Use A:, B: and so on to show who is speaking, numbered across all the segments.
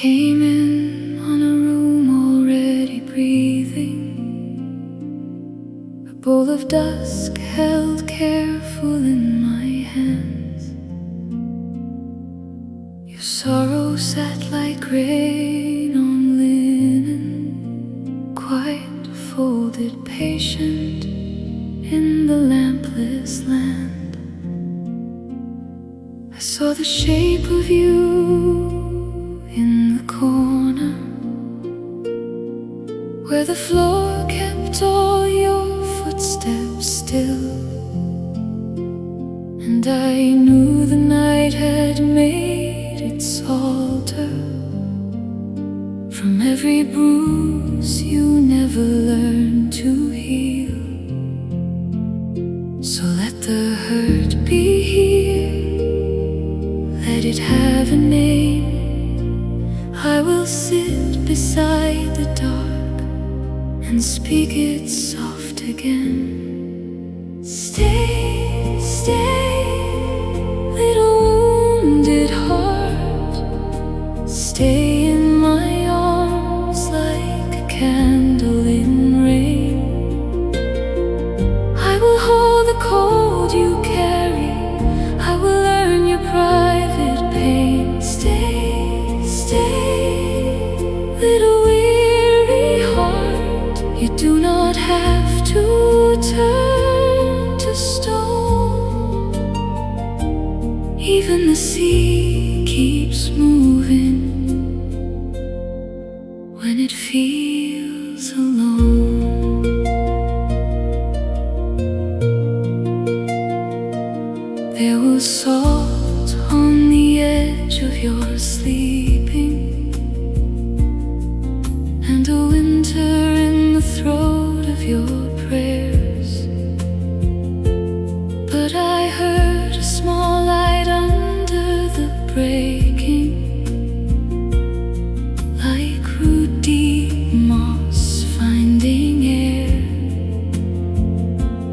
A: came in on a room already breathing, a bowl of dusk held careful in my hands. Your sorrow sat like rain on linen, quiet, folded, patient in the lampless land. I saw the shape of you in the corner, where the floor kept all your footsteps still. And I knew the night had made its altar from every bruise you never learned to heal. So let the hurt be here, let it have a name. I will sit beside the dark and speak it soft again. Stay, stay, little wounded heart. Stay in my arms like a candle in rain. I will hold the cold you carry, I will earn your private pain. Stay, stay, little weary heart. You do not have to turn to stone. Even the sea keeps moving when it feels alone. There was salt on the edge of your sleeping, and a winter in the throat of your prayers. But I heard a small light under the breaking, like root deep moss finding air.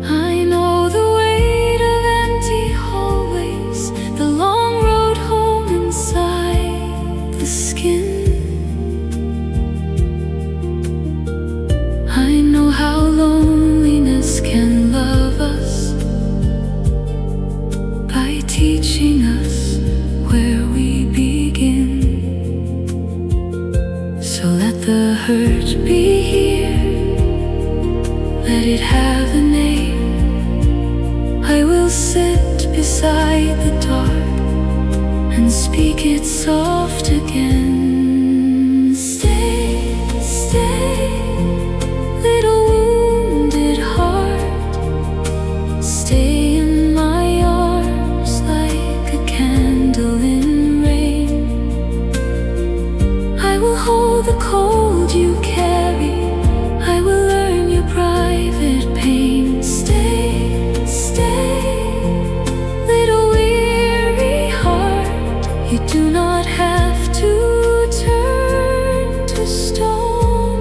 A: I know the weight of empty hallways, the long road home inside the skin. I know how loneliness can love us by teaching us where we begin. So let the hurt be here, let it have a name. I will sit beside the dark and speak it soft again. Stay, stay, little wounded heart. Stay in my arms like a candle in rain. I will hold the cold you carry, I will earn your private pain. Stay, stay, little weary heart. You do not have to turn to stone.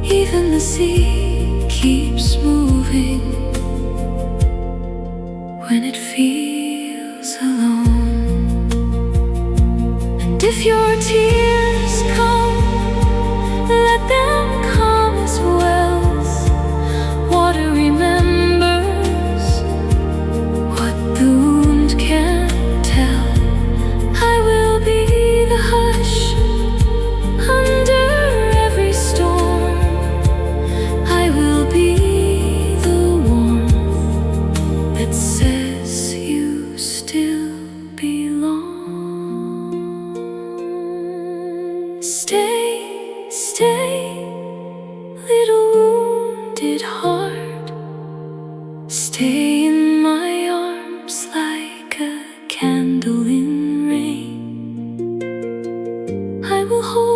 A: Even the sea keeps moving when it feels alone. And if your tears come, let them come as wells. Water remembers what the wound can't tell. I will be the hush under every storm. I will be the warmth that says you still belong. Stay, stay, little wounded heart. Stay in my arms like a candle in rain. I will hold